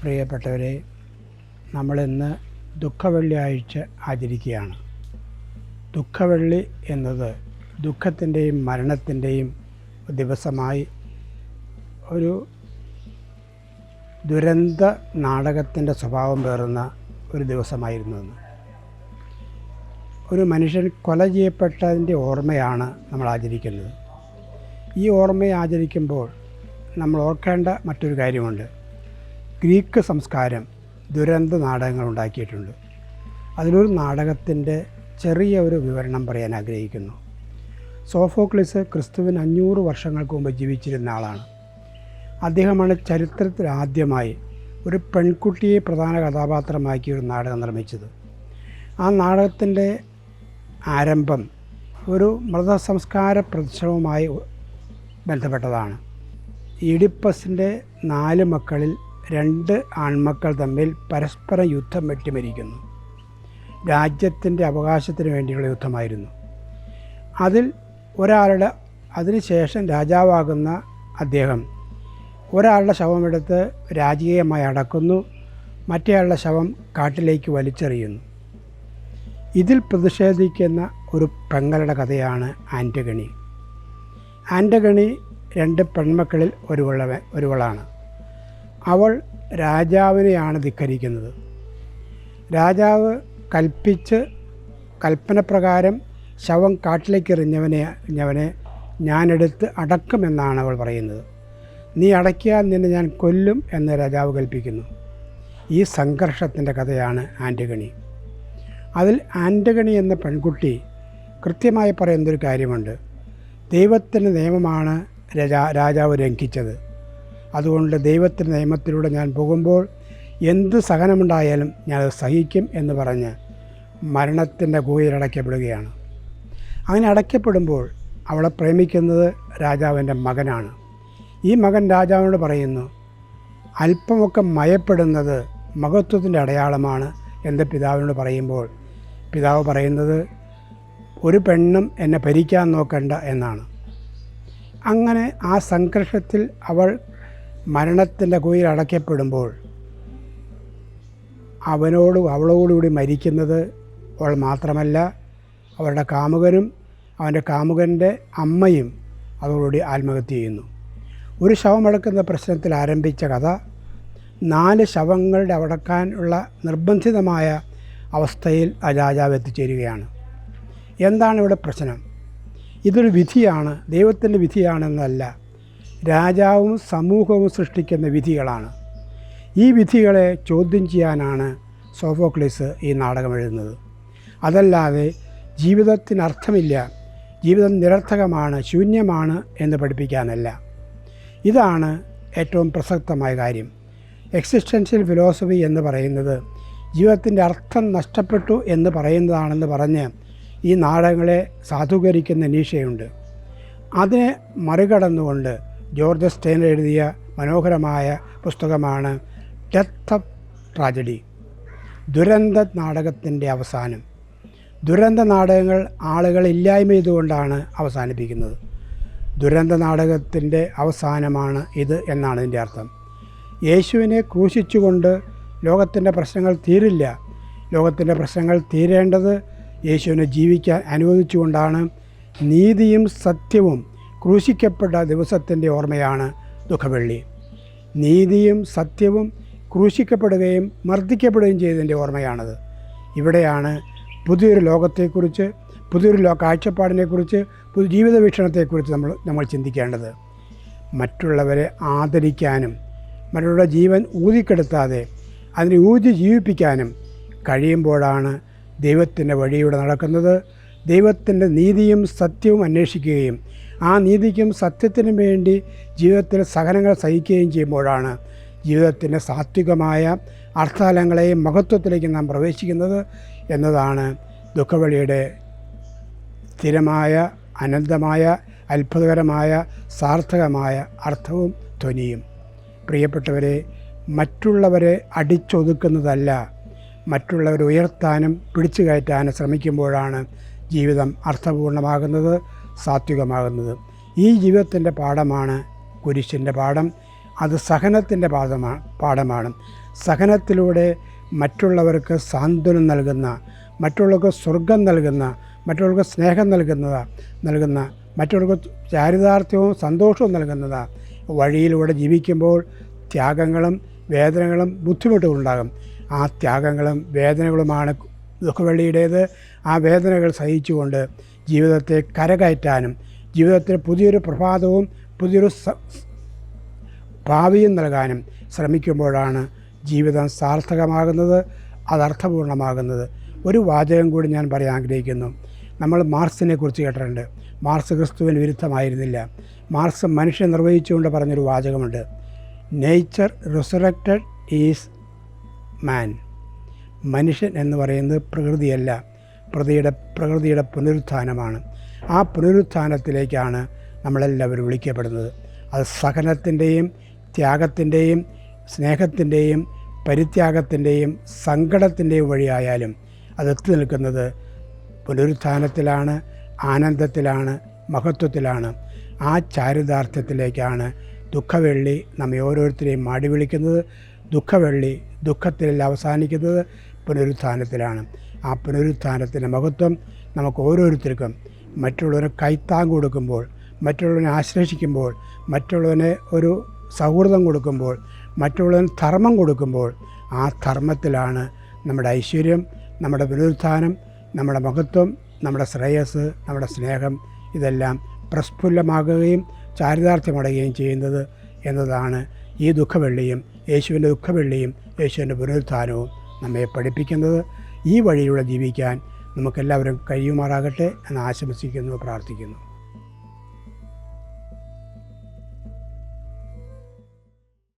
പ്രിയപ്പെട്ടവരെ, നമ്മളിന്ന് ദുഃഖവെള്ളിയാഴ്ച ആചരിക്കുകയാണ്. ദുഃഖവെള്ളി എന്നത് ദുഃഖത്തിൻ്റെയും മരണത്തിൻ്റെയും ദിവസമായി ഒരു ദുരന്ത നാടകത്തിൻ്റെ സ്വഭാവം പേറുന്ന ഒരു ദിവസമായിരുന്നു അന്ന്. ഒരു മനുഷ്യൻ കൊല ചെയ്യപ്പെട്ടതിൻ്റെ ഓർമ്മയാണ് നമ്മൾ ആചരിക്കുന്നത്. ഈ ഓർമ്മയെ ആചരിക്കുമ്പോൾ നമ്മൾ ഓർക്കേണ്ട മറ്റൊരു കാര്യമുണ്ട്. ഗ്രീക്ക് സംസ്കാരം ദുരന്ത നാടകങ്ങൾ ഉണ്ടാക്കിയിട്ടുണ്ട്. അതിലൊരു നാടകത്തിൻ്റെ ചെറിയ ഒരു വിവരണം പറയാൻ ആഗ്രഹിക്കുന്നു. സോഫോക്ലിസ് ക്രിസ്തുവിന് 500 വർഷങ്ങൾക്ക് മുമ്പ് ജീവിച്ചിരുന്ന ആളാണ്. അദ്ദേഹമാണ് ചരിത്രത്തിൽ ആദ്യമായി ഒരു പെൺകുട്ടിയെ പ്രധാന കഥാപാത്രമാക്കി ഒരു നാടകം നിർമ്മിച്ചത്. ആ നാടകത്തിൻ്റെ ആരംഭം ഒരു മൃതസംസ്കാര പ്രദർശനവുമായി ബന്ധപ്പെട്ടതാണ്. ഈഡിപ്പസിൻ്റെ 4 മക്കളിൽ 2 ആൺമക്കൾ തമ്മിൽ പരസ്പരം യുദ്ധം വെട്ടി മരിക്കുന്നു. രാജ്യത്തിൻ്റെ അവകാശത്തിന് വേണ്ടിയുള്ള യുദ്ധമായിരുന്നു. അതിനുശേഷം രാജാവാകുന്ന അദ്ദേഹം ഒരാളുടെ ശവമെടുത്ത് രാജകീയമായി അടക്കുന്നു, മറ്റേയാളുടെ ശവം കാട്ടിലേക്ക് വലിച്ചെറിയുന്നു. ഇതിൽ പ്രതിഷേധിക്കുന്ന ഒരു പെങ്ങളുടെ കഥയാണ് ആൻ്റഗണി. ആൻ്റഗണി 2 പെൺമക്കളിൽ ഒരുവളാണ്. അവൾ രാജാവിനെയാണ് ധിക്കരിക്കുന്നത്. രാജാവ് കൽപ്പനപ്രകാരം ശവം കാട്ടിലേക്ക് എറിഞ്ഞവനെ ഞാനെടുത്ത് അടക്കുമെന്നാണ് അവൾ പറയുന്നത്. നീ അടക്കിയാൽ നിന്നെ ഞാൻ കൊല്ലും എന്ന് രാജാവ് കൽപ്പിക്കുന്നു. ഈ സംഘർഷത്തിൻ്റെ കഥയാണ് ആൻ്റഗണി. അതിൽ ആൻ്റഗണി എന്ന പെൺകുട്ടി കൃത്യമായി പറയുന്നൊരു കാര്യമുണ്ട്. ദൈവത്തിൻ്റെ നിയമമാണ് രാജാവ് ലംഘിച്ചത്. അതുകൊണ്ട് ദൈവത്തിൻ്റെ നിയമത്തിലൂടെ ഞാൻ പോകുമ്പോൾ എന്ത് സഹനമുണ്ടായാലും ഞാനത് സഹിക്കും എന്ന് പറഞ്ഞ് മരണത്തിൻ്റെ ഗുഹയിൽ അടയ്ക്കപ്പെടുകയാണ്. അങ്ങനെ അടയ്ക്കപ്പെടുമ്പോൾ അവളെ പ്രേമിക്കുന്നത് രാജാവിൻ്റെ മകനാണ്. ഈ മകൻ രാജാവിനോട് പറയുന്നു, അല്പമൊക്കെ മയപ്പെടുന്നത് മഹത്വത്തിൻ്റെ അടയാളമാണ് എന്ന് പിതാവിനോട് പറയുമ്പോൾ പിതാവ് പറയുന്നത്, ഒരു പെണ്ണും എന്നെ ഭരിക്കാൻ നോക്കണ്ട എന്നാണ്. അങ്ങനെ ആ സംഘർഷത്തിൽ മരണത്തിൻ്റെ കുഴിയിൽ അടയ്ക്കപ്പെടുമ്പോൾ അവളോടുകൂടി മരിക്കുന്നത് അവൾ മാത്രമല്ല, അവരുടെ കാമുകനും അവൻ്റെ കാമുകൻ്റെ അമ്മയും അതോടുകൂടി ആത്മഹത്യ ചെയ്യുന്നു. ഒരു ശവമടക്കുന്ന പ്രശ്നത്തിൽ ആരംഭിച്ച കഥ 4 ശവങ്ങളുടെ അടക്കാനുള്ള നിർബന്ധിതമായ അവസ്ഥയിൽ ആ രാജാവ് എത്തിച്ചേരുകയാണ്. എന്താണ് ഇവിടെ പ്രശ്നം? ഇതൊരു വിധിയാണ്, ദൈവത്തിൻ്റെ വിധിയാണെന്നല്ല, രാജാവും സമൂഹവും സൃഷ്ടിക്കുന്ന വിധികളാണ്. ഈ വിധികളെ ചോദ്യം ചെയ്യാനാണ് സോഫോക്ലിസ് ഈ നാടകം എഴുതുന്നത്. അതല്ലാതെ ജീവിതത്തിന് അർത്ഥമില്ല, ജീവിതം നിരർത്ഥകമാണ്, ശൂന്യമാണ് എന്ന് പഠിപ്പിക്കാനല്ല. ഇതാണ് ഏറ്റവും പ്രസക്തമായ കാര്യം. എക്സിസ്റ്റൻഷ്യൽ ഫിലോസഫി എന്ന് പറയുന്നത് ജീവിതത്തിൻ്റെ അർത്ഥം നഷ്ടപ്പെട്ടു എന്ന് പറയുന്നതാണെന്ന് പറഞ്ഞ് ഈ നാടകങ്ങളെ സാധൂകരിക്കുന്ന നീഷയുണ്ട്. അതിനെ മറികടന്നുകൊണ്ട് ജോർജ് സ്റ്റെയ്നർ എഴുതിയ മനോഹരമായ പുസ്തകമാണ് ഡെത്ത് ഓഫ് ട്രാജഡി, ദുരന്ത നാടകത്തിൻ്റെ അവസാനം. ദുരന്ത നാടകങ്ങൾ ആളുകൾ ഇല്ലായ്മ ചെയ്തുകൊണ്ടാണ് അവസാനിപ്പിക്കുന്നത്. ദുരന്ത നാടകത്തിൻ്റെ അവസാനമാണ് ഇത് എന്നാണ് ഇതിൻ്റെ അർത്ഥം. യേശുവിനെ ക്രൂശിച്ചുകൊണ്ട് ലോകത്തിൻ്റെ പ്രശ്നങ്ങൾ തീരില്ല. ലോകത്തിൻ്റെ പ്രശ്നങ്ങൾ തീരേണ്ടത് യേശുവിനെ ജീവിക്കാൻ അനുവദിച്ചുകൊണ്ടാണ്. നീതിയും സത്യവും ക്രൂശിക്കപ്പെട്ട ദിവസത്തിൻ്റെ ഓർമ്മയാണ് ദുഃഖവെള്ളി. നീതിയും സത്യവും ക്രൂശിക്കപ്പെടുകയും മർദ്ദിക്കപ്പെടുകയും ചെയ്തതിൻ്റെ ഓർമ്മയാണത്. ഇവിടെയാണ് പുതിയൊരു ലോകത്തെക്കുറിച്ച്, പുതിയൊരു കാഴ്ചപ്പാടിനെക്കുറിച്ച്, പുതിയ ജീവിത വീക്ഷണത്തെക്കുറിച്ച് നമ്മൾ ചിന്തിക്കേണ്ടത്. മറ്റുള്ളവരെ ആദരിക്കാനും മറ്റുള്ളവരുടെ ജീവൻ ഊതിക്കെടുത്താതെ അതിനെ ഊതി ജീവിപ്പിക്കാനും കഴിയുമ്പോഴാണ് ദൈവത്തിൻ്റെ വഴിയിലൂടെ നടക്കുന്നത്. ദൈവത്തിൻ്റെ നീതിയും സത്യവും അന്വേഷിക്കുകയും ആ നീതിക്കും സത്യത്തിനും വേണ്ടി ജീവിതത്തിൽ സഹനങ്ങൾ സഹിക്കുകയും ചെയ്യുമ്പോഴാണ് ജീവിതത്തിൻ്റെ സാത്വികമായ അർത്ഥതലങ്ങളെയും മഹത്വത്തിലേക്ക് നാം പ്രവേശിക്കുന്നത് എന്നതാണ് ദുഃഖവെള്ളിയുടെ സ്ഥിരമായ, അനന്തമായ, അത്ഭുതകരമായ, സാർത്ഥകമായ അർത്ഥവും ധ്വനിയും. പ്രിയപ്പെട്ടവരെ, മറ്റുള്ളവരെ അടിച്ചൊതുക്കുന്നതല്ല, മറ്റുള്ളവരെ ഉയർത്താനും പിടിച്ചു കയറ്റാനും ശ്രമിക്കുമ്പോഴാണ് ജീവിതം അർത്ഥപൂർണ്ണമാകുന്നത്, സാത്വികമാകുന്നത്. ഈ ജീവിതത്തിൻ്റെ പാഠമാണ് കുരിശിൻ്റെ പാഠം. അത് സഹനത്തിൻ്റെ പാഠമാണ്. സഹനത്തിലൂടെ മറ്റുള്ളവർക്ക് സാന്ത്വനം നൽകുന്ന, മറ്റുള്ളവർക്ക് സ്വർഗം നൽകുന്ന, മറ്റുള്ളവർക്ക് സ്നേഹം നൽകുന്ന മറ്റുള്ളവർക്ക് ചാരിതാർത്ഥ്യവും സന്തോഷവും നൽകുന്നത് വഴിയിലൂടെ ജീവിക്കുമ്പോൾ ത്യാഗങ്ങളും വേദനകളും ബുദ്ധിമുട്ടുകളും ഉണ്ടാകും. ആ ത്യാഗങ്ങളും വേദനകളുമാണ് ദുഃഖവെള്ളിയുടേത്. ആ വേദനകൾ സഹിച്ചുകൊണ്ട് ജീവിതത്തെ കരകയറ്റാനും ജീവിതത്തിൽ പുതിയൊരു പ്രഭാതവും പുതിയൊരു ഭാവിയും നൽകാനും ശ്രമിക്കുമ്പോഴാണ് ജീവിതം സാർത്ഥകമാകുന്നത്, അതർത്ഥപൂർണ്ണമാകുന്നത്. ഒരു വാചകം കൂടി ഞാൻ പറയാൻ ആഗ്രഹിക്കുന്നു. നമ്മൾ മാർക്സിനെ കുറിച്ച് കേട്ടിട്ടുണ്ട്. മാർക്സ് ക്രിസ്തുവിന് വിരുദ്ധമായിരുന്നില്ല. മാർക്സ് മനുഷ്യൻ നിർവഹിച്ചുകൊണ്ട് പറഞ്ഞൊരു വാചകമുണ്ട്: നേച്ചർ റിസറക്റ്റഡ് ഈസ് മാൻ. മനുഷ്യൻ എന്ന് പറയുന്നത് പ്രകൃതിയല്ല, പ്രകൃതിയുടെ പുനരുത്ഥാനമാണ്. ആ പുനരുത്ഥാനത്തിലേക്കാണ് നമ്മളെല്ലാവരും വിളിക്കപ്പെടുന്നത്. അത് സഹനത്തിൻ്റെയും ത്യാഗത്തിൻ്റെയും സ്നേഹത്തിൻ്റെയും പരിത്യാഗത്തിൻ്റെയും സങ്കടത്തിൻ്റെയും വഴിയായാലും അതെത്തി നിൽക്കുന്നത് പുനരുത്ഥാനത്തിലാണ്, ആനന്ദത്തിലാണ്, മഹത്വത്തിലാണ്. ആ ചാരിതാർത്ഥ്യത്തിലേക്കാണ് ദുഃഖവെള്ളി നമ്മെ ഓരോരുത്തരെയും മാടി വിളിക്കുന്നത്. ദുഃഖവെള്ളി ദുഃഖത്തിൽ അവസാനിക്കുന്നത് പുനരുത്ഥാനത്തിലാണ്. ആ പുനരുത്ഥാനത്തിൻ്റെ മഹത്വം നമുക്ക് ഓരോരുത്തർക്കും മറ്റുള്ളവരെ കൈത്താങ് കൊടുക്കുമ്പോൾ, മറ്റുള്ളവനെ ആശ്ലേഷിക്കുമ്പോൾ, മറ്റുള്ളവനെ ഒരു സൗഹൃദം കൊടുക്കുമ്പോൾ, മറ്റുള്ളവന് ധർമ്മം കൊടുക്കുമ്പോൾ, ആ ധർമ്മത്തിലാണ് നമ്മുടെ ഐശ്വര്യം, നമ്മുടെ പുനരുത്ഥാനം, നമ്മുടെ മഹത്വം, നമ്മുടെ ശ്രേയസ്, നമ്മുടെ സ്നേഹം ഇതെല്ലാം പ്രസ്ഫുല്ലമാകുകയും ചാരിതാർത്ഥ്യമടയുകയും ചെയ്യുന്നത് എന്നതാണ് ഈ ദുഃഖവെള്ളിയും യേശുവിൻ്റെ ദുഃഖവെള്ളിയും യേശുവിൻ്റെ പുനരുത്ഥാനവും നമ്മെ പഠിപ്പിക്കുന്നത്. ഈ വഴിയിലൂടെ ജീവിക്കാൻ നമുക്കെല്ലാവരും കഴിയുമാറാകട്ടെ എന്ന് ആശംസിക്കുന്നു, പ്രാർത്ഥിക്കുന്നു.